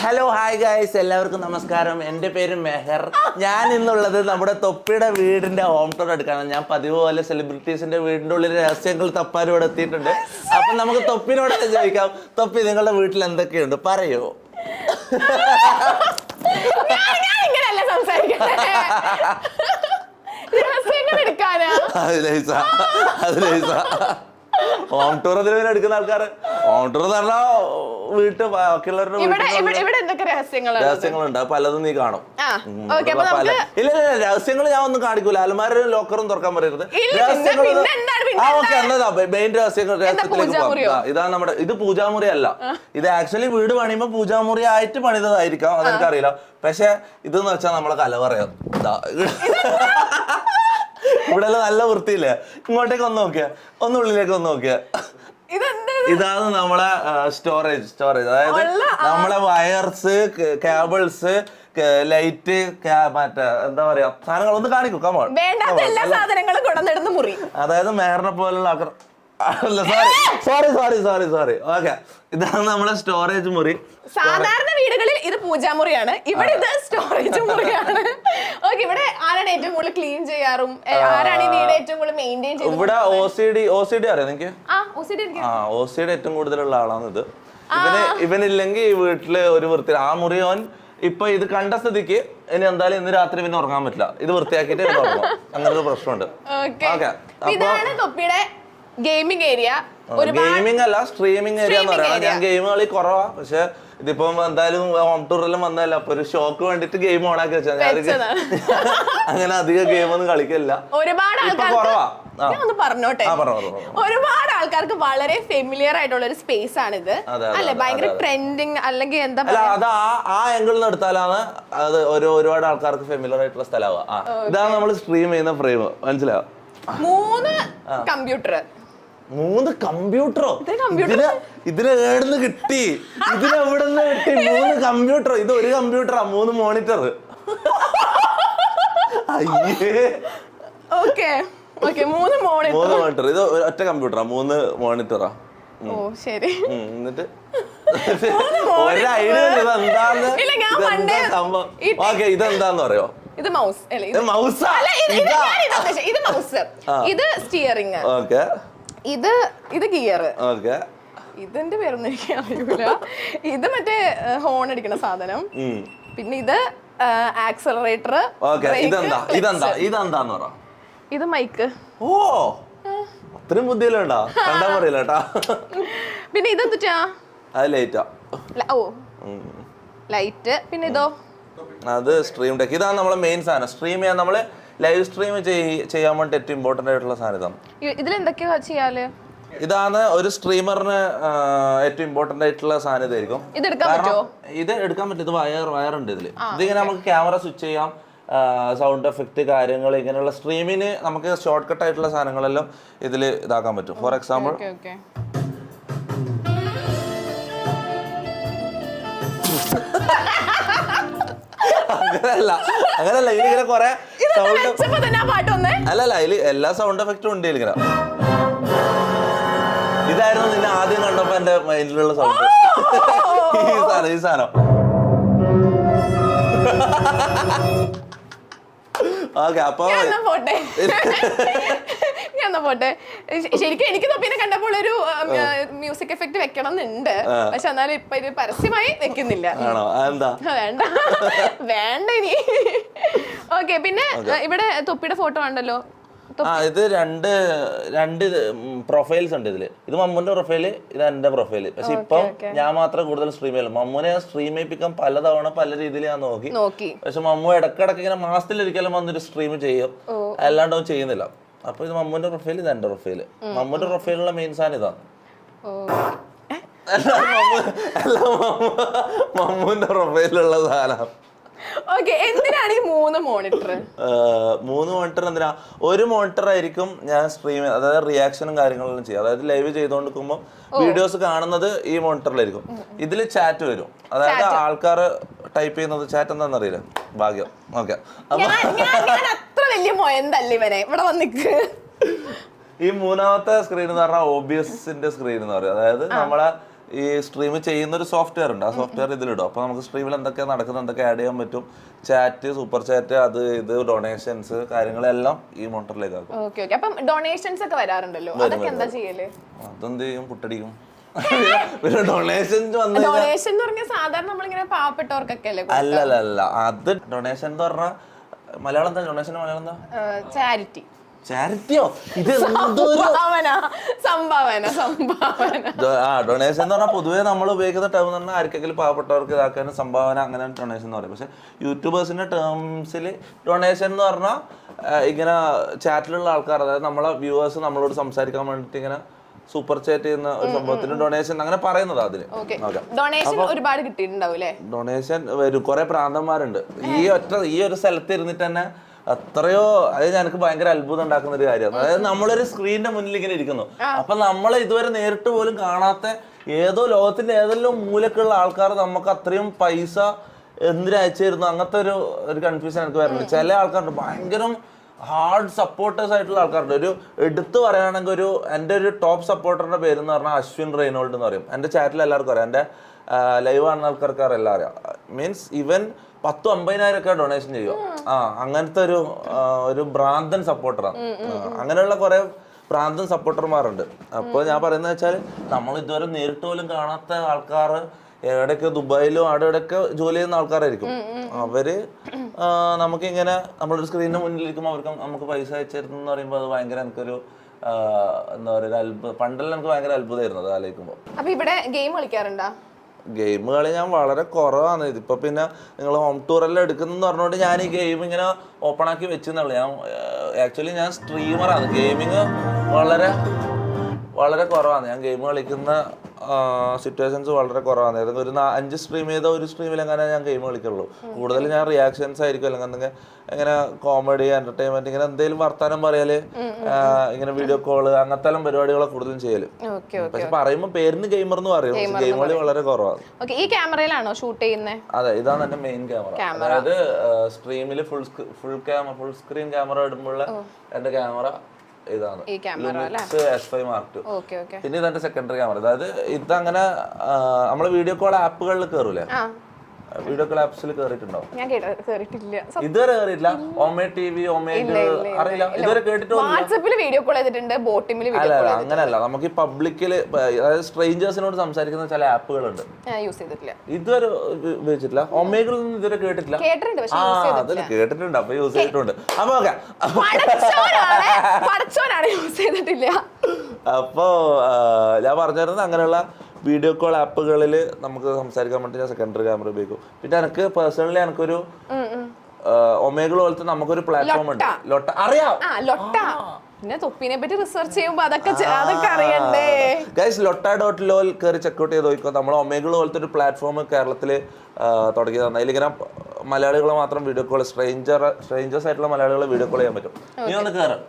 Hello hi guys, എല്ലാവർക്കും നമസ്കാരം. എൻ്റെ പേര് മെഹർ. ഞാൻ ഇന്നുള്ളത് നമ്മുടെ തൊപ്പിയുടെ വീടിന്റെ ഹോം ടൂർ എടുക്കാനാണ്. ഞാൻ പതിവ് പോലെ സെലിബ്രിറ്റീസിന്റെ വീടിന്റെ ഉള്ളിൽ രഹസ്യങ്ങൾ തപ്പാനും ഇവിടെ എത്തിയിട്ടുണ്ട്. അപ്പൊ നമുക്ക് തൊപ്പിനോട് ചോദിക്കാം, തൊപ്പി നിങ്ങളുടെ വീട്ടിൽ എന്തൊക്കെയുണ്ട് പറയൂ. ഹോം ടൂർ അതിന് എടുക്കുന്ന ആൾക്കാർ ഹോം ടൂർ എന്ന് പറഞ്ഞാൽ വീട്ടിൽ ബാക്കിയുള്ളവരുടെ രഹസ്യങ്ങളുണ്ട്. പലതും നീ കാണും. ഇല്ല രഹസ്യങ്ങൾ ഞാൻ ഒന്നും കാണിക്കൂല. അലമാരും ലോക്കറും തുറക്കാൻ പറയരുത്. രഹസ്യങ്ങൾ മെയിൻ രഹസ്യത്തിലേക്ക് പോകാം. ഇതാണ് നമ്മുടെ ഇത് പൂജാമുറി അല്ല. ഇത് ആക്ച്വലി വീട് പണിയുമ്പോ പൂജാമുറി ആയിട്ട് പണിതതായിരിക്കാം, അതെനിക്കറിയില്ല. പക്ഷെ ഇതെന്ന് വെച്ചാൽ നമ്മളെ കലവറയാ. ഇവിടെ നല്ല വൃത്തിയില്ലേ? ഇങ്ങോട്ടേക്ക് ഒന്ന് നോക്കിയ, ഒന്നുള്ളിലേക്ക് ഒന്ന് നോക്കിയ. ഇതാണ് നമ്മളെ സ്റ്റോറേജ്. അതായത് നമ്മളെ വയർസ്, കേബിൾസ്, ലൈറ്റ്, മറ്റേ എന്താ പറയാ സാധനങ്ങൾ ഒന്ന് കാണിക്കൂ. കമോൺ. അതായത് മേറിനെ പോലുള്ള ആൾക്കാർ സോറി. ഓക്കെ, ഇതാണ് നമ്മളെ സ്റ്റോറേജ് മുറി. സാധാരണ വീടുകളിൽ ഇത് പൂജാമുറിയാണ്, ഇവിടെ ഇത് സ്റ്റോറേജ് മുറിയാണ്. ഓക്കെ, ഇവിടെ ആരാണ് ഏറ്റവും കൂടുതൽ ക്ലീൻ ചെയ്യാറും ആരാണ് ഈ വീട് ഏറ്റവും കൂടുതൽ മെയിൻറ്റെയിൻ ചെയ്യുന്നത്? ഇവിടെ OCD അറിയാം നിനക്ക്? OCD ഏറ്റവും കൂടുതലുള്ള ആളാണ് ഇത്. ഇവനില്ലെങ്കിൽ ഈ വീട്ടില് ഒരു വൃത്തി ആ മുറി ഓൻ ഇപ്പൊ ഇത് കണ്ട സ്ഥിതിക്ക് ഇനി എന്തായാലും ഇന്ന് രാത്രി പിന്നെ ഉറങ്ങാൻ പറ്റില്ല. ഇത് വൃത്തിയാക്കിയിട്ട് ഉറങ്ങും. അങ്ങനത്തെ പ്രശ്നമുണ്ട്. ഇതാണ് തൊപ്പിയുടെ ഗെയിമിംഗ് ഏരിയ. ഗെയിമിംഗ് അല്ല, സ്ട്രീമിംഗ് ഏരിയ എന്ന് പറയുന്നത്. ഞാൻ ഗെയിം കളി കുറവാ, പക്ഷെ ഇതിപ്പം എന്തായാലും ഹോം ടൂറെല്ലാം വന്നതല്ല, അപ്പൊ ഒരു ഷോക്ക് വേണ്ടിട്ട് ഗെയിം ഓണാക്കി വെച്ചാൽ അങ്ങനെ അധികം ഗെയിം ഒന്നും കളിക്കില്ല. ഒരുപാട് പറഞ്ഞോട്ടെ, ഒരുപാട് ആൾക്കാർക്ക് വളരെ ഫെമിലിയർ ആയിട്ടുള്ള ഒരു സ്പേസ് ആണിത് അല്ലെ? ഭയങ്കര ട്രെൻഡിങ് അല്ലെങ്കിൽ എന്താ അത് ആ ആംഗിളിൽ നിന്ന് എടുത്താലാണ് അത് ഒരുപാട് ആൾക്കാർക്ക് ഫെമിലിയർ ആയിട്ടുള്ള സ്ഥലമാവുക. ഇതാണ് നമ്മൾ സ്ട്രീം ചെയ്യുന്ന ഫ്രെയിം, മനസ്സിലാവും. 3 കമ്പ്യൂട്ടർ. 3 കമ്പ്യൂട്ടറോ? ഇതിന് എവിടുന്ന് കിട്ടി? ഇതിനെവിടുന്ന് കിട്ടി 3 കമ്പ്യൂട്ടറോ? ഇത് ഒരു കമ്പ്യൂട്ടറാ, 3 മോണിറ്റർ. അയ്യേ. Okay, 3 monitor. ഇത് ഒറ്റ കമ്പ്യൂട്ടറാ, 3 മോണിറ്ററാ. ഓ ശരി. എന്നിട്ട് ഒരു ഐഡിയ ഇതെന്താന്ന്? ഓക്കെ, ഇതെന്താന്ന് പറയോ? ഇത് മൗസ്. ഇത് മൗസ്. ഇത് മൗസ്. ഇത് സ്റ്റിയറിംഗ്. ഓക്കെ. ഇത് ഗിയർ. ഓക്കെ. ഇതിന്റെ പേരൊന്നും എനിക്ക് അറിയൂല. ഇത് മറ്റേ ഹോൺ അടിക്കുന്ന സാധനം. പിന്നെ ഇത് ആക്സലറേറ്റർ. ഇതെന്താന്ന് പറ. ഇത് മൈക്ക്. ഓ അത്രയും ബുദ്ധിയിലുണ്ടോ? കണ്ടാ പറയില്ല കേട്ടാ. പിന്നെ ഇതെന്തുട്ടാ? അത് ലൈറ്റാ. ഓ ലൈറ്റ്. പിന്നെ ഇതോ? അത് സ്ട്രീം ഡെക്ക്. ഇതാണ് നമ്മളെ മെയിൻ സാധനം. സ്ട്രീം ചെയ്യാൻ നമ്മള് ലൈവ് സ്ട്രീം ചെയ്യാൻ വേണ്ടി ഏറ്റവും ഇമ്പോർട്ടന്റ് ആയിട്ടുള്ള സാധനം. ഇതിലെന്തൊക്കെയാ ചെയ്യാല്? ഇതാണ് ഒരു സ്ട്രീമറിന് ഏറ്റവും ഇമ്പോർട്ടന്റ് ആയിട്ടുള്ള സാധനം ഇതായിരിക്കും. ഇത് എടുക്കാൻ പറ്റും. ഇത് വയർ ഉണ്ട് ഇതില്. ഇതിങ്ങനെ നമുക്ക് ക്യാമറ സ്വിച്ച് ചെയ്യാം, സൗണ്ട് എഫക്റ്റ് കാര്യങ്ങൾ, ഇങ്ങനെയുള്ള സ്ട്രീമിന് നമുക്ക് ഷോർട്ട് കട്ട് ആയിട്ടുള്ള സാധനങ്ങളെല്ലാം ഇതിൽ ഇതാക്കാൻ പറ്റും. ഫോർ എക്സാമ്പിൾ അങ്ങനല്ല ഇതിലിങ്ങനെ കൊറേ സൗണ്ട് അല്ലല്ല അതിൽ എല്ലാ സൗണ്ട് എഫക്റ്റും ഉണ്ട് ഇതിലിങ്ങനെ. ഇതായിരുന്നു നിന്നെ ആദ്യം കണ്ടപ്പോ എന്റെ മൈൻഡിലുള്ള സൗണ്ട്. ഈ സാധനം ഓക്കെ. അപ്പൊ പോട്ടെ. ശരിക്കും എനിക്ക് തൊപ്പിനെ കണ്ടപ്പോൾ ഒരു മ്യൂസിക് എഫക്ട് വെക്കണം എന്നുണ്ട്, പക്ഷെ എന്നാലും ഇപ്പൊ ഇത് പരസ്യമായി വെക്കുന്നില്ല. വേണ്ട ഇനി. ഓക്കെ, പിന്നെ ഇവിടെ തൊപ്പിയുടെ ഫോട്ടോ ഉണ്ടല്ലോ. ഇത് രണ്ട് പ്രൊഫൈൽസ് ഉണ്ട് ഇതില്. ഇത് മമ്മൂന്റെ പ്രൊഫൈല്, ഇത് എന്റെ പ്രൊഫൈല്. പക്ഷെ ഇപ്പം ഞാൻ മാത്രം കൂടുതൽ സ്ട്രീം ചെയ്യലും. മമ്മൂനെ ഞാൻ സ്ട്രീം ചെയ്യിപ്പിക്കാൻ പലതവണ പല രീതിയിൽ ഞാൻ നോക്കി. പക്ഷെ മമ്മൂ ഇടക്കിടക്ക് ഇങ്ങനെ മാസത്തിലൊരിക്കലും വന്നൊരു സ്ട്രീം ചെയ്യും, അല്ലാണ്ട് അവൻ ചെയ്യുന്നില്ല. അപ്പൊ ഇത് മമ്മൂന്റെ പ്രൊഫൈൽ, ഇത് എന്റെ പ്രൊഫൈല്. മമ്മൂന്റെ പ്രൊഫൈലുള്ള മെയിൻ സാധനം ഇതാണ്. മമ്മൂന്റെ പ്രൊഫൈലുള്ള സാധനം. എന്തിനാണ് ഈ 3 മോണിറ്റർ? 3 മോണിറ്റർ എന്തിനാ? ഒരു മോണിറ്റർ ആയിരിക്കും ഞാൻ സ്ട്രീം, അതായത് റിയാക്ഷനും കാര്യങ്ങളെല്ലാം ചെയ്യും. അതായത് ലൈവ് ചെയ്തുകൊണ്ടിരിക്കുമ്പോൾ വീഡിയോസ് കാണുന്നത് ഈ മോണിറ്ററിലായിരിക്കും. ഇതിൽ ചാറ്റ് വരും, അതായത് ആൾക്കാർ ടൈപ്പ് ചെയ്യുന്നത്. ചാറ്റ് എന്താണെന്ന് അറിയില്ല, ഭാഗ്യം. ഓക്കെ, അത്ര വലിയ മൊയന്തല്ല ഇവനെ ഇവിടെ വന്നിക്ക്. ഈ മൂന്നാമത്തെ സ്ക്രീൻ എന്ന് പറഞ്ഞാൽ OBSന്റെ സ്ക്രീൻ എന്ന് പറയും. അതായത് നമ്മളെ ഈ സ്ട്രീം ചെയ്യുന്ന ഒരു സോഫ്റ്റ്വെയർ ഉണ്ട്. ആ സോഫ്റ്റ്വെയർ ഇതിലിടും. അപ്പോൾ നമുക്ക് സ്ട്രീമിൽ എന്തൊക്കെയാണ് നടക്കുന്നത്, എന്തൊക്കെ ആഡ് ചെയ്യാൻ പറ്റും, ചാറ്റ്, സൂപ്പർ ചാറ്റ്, അത് ഇത് ഡൊണേഷൻസ് കാര്യങ്ങളെല്ലാം ഈ മോണിറ്ററിലേക്ക് ആക്കും. Okay okay. അപ്പം ഡൊണേഷൻസ് ഒക്കെ വരാറുണ്ടല്ലോ, അതൊക്കെ എന്താ ചെയ്യല്? അതെന്ത് ചെയ്യും? പുട്ടടിക്കും. ഡൊണേഷൻ ഡൊണേഷൻ എന്ന് പറഞ്ഞാൽ സാധാരണ നമ്മളിങ്ങനെ പാവപ്പെട്ടവർക്കൊക്കെ അല്ലേ? അല്ല, അത് ഡൊണേഷൻ എന്ന് പറഞ്ഞാൽ മലയാളം എന്താ? ഡൊണേഷൻ മലയാളം എന്താ? ചാരിറ്റി. ചാരിറ്റിയോ? ഇത് സംഭാവന. ഡൊണേഷൻ എന്ന് പറഞ്ഞാൽ പൊതുവേ നമ്മൾ ഉപയോഗിക്കുന്ന ടേം എന്ന് പറഞ്ഞാൽ ആർക്കെങ്കിലും പാവപ്പെട്ടവർക്ക് ഇതാക്കാനും സംഭാവന, അങ്ങനെ ഡൊണേഷൻ എന്ന് പറയും. പക്ഷെ യൂട്യൂബേഴ്സിന്റെ ടേംസിൽ ഡൊണേഷൻ എന്ന് പറഞ്ഞാൽ ഇങ്ങനെ ചാറ്റിലുള്ള ആൾക്കാർ, അതായത് നമ്മളെ വ്യൂവേഴ്സ് നമ്മളോട് സംസാരിക്കാൻ വേണ്ടിയിട്ട് ഇങ്ങനെ സൂപ്പർ ചാറ്റ് ചെയ്യുന്ന ഒരു സംഭവത്തിന് ഡൊണേഷൻ അങ്ങനെ പറയുന്നത്. അതിന് ഡൊണേഷൻ ഒരുപാട് കിട്ടിയിട്ടുണ്ടാവൂലേ? ഡൊണേഷൻ വരും. കുറെ പ്രാന്തന്മാരുണ്ട് ഈ ഒരു സ്ഥലത്ത് ഇരുന്നിട്ട് തന്നെ എത്രയോ. അത് എനിക്ക് ഭയങ്കര അത്ഭുതം ഉണ്ടാക്കുന്ന ഒരു കാര്യമാണ്. അതായത് നമ്മളൊരു സ്ക്രീനിന്റെ മുന്നിൽ ഇങ്ങനെ ഇരിക്കുന്നു, അപ്പൊ നമ്മളെ ഇതുവരെ നേരിട്ട് പോലും കാണാത്ത ഏതോ ലോകത്തിന്റെ ഏതെല്ലാം മൂലക്കുള്ള ആൾക്കാർ നമുക്ക് അത്രയും പൈസ എന്തിനു അയച്ചിരുന്നു, അങ്ങനത്തെ ഒരു കൺഫ്യൂഷൻ എനിക്ക് വരുന്നുണ്ട്. ചില ആൾക്കാരുണ്ട് ഭയങ്കര ഹാർഡ് സപ്പോർട്ടേഴ്സ് ആയിട്ടുള്ള ആൾക്കാരുണ്ട്. ഒരു എടുത്തു പറയുകയാണെങ്കിൽ എൻ്റെ ഒരു ടോപ്പ് സപ്പോർട്ടറിന്റെ പേര് എന്ന് പറഞ്ഞാൽ അശ്വിൻ റെയ്നോൾഡ് എന്ന് പറയും. എൻ്റെ ചാറ്റിൽ എല്ലാവർക്കും അറിയാം, എൻ്റെ ലൈവ് കാണുന്ന ആൾക്കാർക്ക് എല്ലാം അറിയാം. മീൻസ് ഇവൻ 10,000-50,000 ഒക്കെ ഡൊണേഷൻ ചെയ്യും. അങ്ങനത്തെ ഒരു ഭ്രാന്തൻ സപ്പോർട്ടറാണ്. അങ്ങനെയുള്ള കുറെ ഭ്രാന്തൻ സപ്പോർട്ടർമാരുണ്ട്. അപ്പോൾ ഞാൻ പറയുന്നത് വെച്ചാൽ നമ്മൾ ഇതുവരെ നേരിട്ട് പോലും കാണാത്ത ആൾക്കാർ എവിടെയൊക്കെ ദുബായിലും അവിടെ ഇവിടെയൊക്കെ ജോലി ചെയ്യുന്ന ആൾക്കാരായിരിക്കും. അവര് നമുക്കിങ്ങനെ നമ്മളൊരു സ്ക്രീനിന് മുന്നിലിരിക്കുമ്പോൾ അവർക്ക് നമുക്ക് പൈസ അയച്ചിരുന്നു പറയുമ്പോൾ അത് ഭയങ്കര എനിക്കൊരു എന്താ പറയുക അത്ഭുതം. പണ്ടെല്ലാം എനിക്ക് ഭയങ്കര അത്ഭുതമായിരുന്നു അത് ആലോചിക്കുമ്പോൾ. അപ്പൊ ഇവിടെ ഗെയിം കളിക്കാറുണ്ടോ? ഗെയിം കളി ഞാൻ വളരെ കുറവാണ്. ഇതിപ്പോൾ പിന്നെ നിങ്ങൾ ഹോം ടൂറെല്ലാം എടുക്കുന്നെന്ന് പറഞ്ഞുകൊണ്ട് ഞാൻ ഈ ഗെയിം ഇങ്ങനെ ഓപ്പൺ ആക്കി വെച്ചെന്നുള്ളൂ. ആക്ച്വലി ഞാൻ സ്ട്രീമറാണ്. ഗെയിമിങ് വളരെ വളരെ കുറവാണ്. ഞാൻ ഗെയിം കളിക്കുന്ന സിറ്റുവേഷൻസ് വളരെ കുറവാണ്. ഏതെങ്കിലും ഒരു 5 സ്ട്രീം ചെയ്ത ഒരു സ്ട്രീമിൽ എങ്ങനെ ഞാൻ ഗെയിം കളിക്കുള്ളൂ. കൂടുതൽ ഞാൻ റിയാക്ഷൻസ് ആയിരിക്കും, അല്ലെങ്കിൽ എന്തെങ്കിലും ഇങ്ങനെ കോമഡി, എന്റർടൈൻമെന്റ്, ഇങ്ങനെ എന്തെങ്കിലും വർത്താനം പറയാല്, ഇങ്ങനെ വീഡിയോ കോള്, അങ്ങനത്തെ എല്ലാം പരിപാടികളൊക്കെ കൂടുതലും ചെയ്യല്. പക്ഷെ പറയുമ്പോൾ പേരിന് ഗെയിമർ എന്ന് പറയും, ഗെയിം കളി വളരെ കുറവാണ്. ഈ ക്യാമറയിലാണോ ഷൂട്ട് ചെയ്യുന്നത്? അതെ, ഇതാണ് എന്റെ മെയിൻ ക്യാമറ. അതായത് സ്ട്രീമിൽ ഫുൾ സ്ക്രീൻ ക്യാമറ ഇടുമ്പോൾ എന്റെ ക്യാമറ ഇതാണ് S5 Mark II. പിന്നെ ഇതെന്റെ സെക്കൻഡറി ക്യാമറ. അതായത് ഇതങ്ങനെ നമ്മള് വീഡിയോ കോൾ ആപ്പുകളിൽ കയറൂലേ, വീഡിയോ കോൾ ആപ്സിൽ കേറിയിട്ടുണ്ടോ? ഇതുവരെ കേറിയിട്ടില്ല. ഒമേ ടിവി, അറിയില്ല, ഇതുവരെ കേട്ടിട്ടില്ല. വീഡിയോ കോൾ ചെയ്തിട്ടുണ്ട്, ബോട്ടിമിൽ. അല്ല, അങ്ങനെയല്ല. നമുക്ക് ഈ പബ്ലിക്കില്, അതായത് സ്ട്രേഞ്ചേഴ്സിനോട് സംസാരിക്കുന്ന ചില ആപ്പുകളുണ്ട്, ഇതുവരെ ഉപയോഗിച്ചിട്ടില്ല. ഒമേഗിൽ നിന്ന് ഇതുവരെ കേട്ടിട്ടില്ല. അതിൽ കേട്ടിട്ടുണ്ട്, അപ്പൊ യൂസ് ചെയ്തിട്ടുണ്ട്. അപ്പൊ അപ്പോ ഞാൻ പറഞ്ഞിരുന്നത് അങ്ങനെയുള്ള വീഡിയോ കോൾ ആപ്പുകളിൽ നമുക്ക് സംസാരിക്കാൻ വേണ്ടി ഞാൻ സെക്കൻഡറി ക്യാമറ ഉപയോഗിക്കും. പിന്നെ എനിക്ക് പേഴ്സണലി എനിക്കൊരു ഒമേഗിൾ പോലത്തെ നമുക്കൊരു പ്ലാറ്റ്ഫോം ഉണ്ട്, ലൊട്ട. അറിയാം, lota.lol കയറി ചെക്കൗട്ട് ചെയ്ത് നോക്കിക്കോ. നമ്മൾ ഒമേഗിൾ പോലത്തെ ഒരു പ്ലാറ്റ്ഫോം കേരളത്തിൽ തുടങ്ങിയതാണ്. അതിലിങ്ങനെ മലയാളികളെ മാത്രം വീഡിയോ കോൾ, സ്ട്രേഞ്ചേഴ്സ് ആയിട്ടുള്ള മലയാളികളെ വീഡിയോ കോൾ ചെയ്യാൻ പറ്റും. നീ ഒന്ന് കയറാം.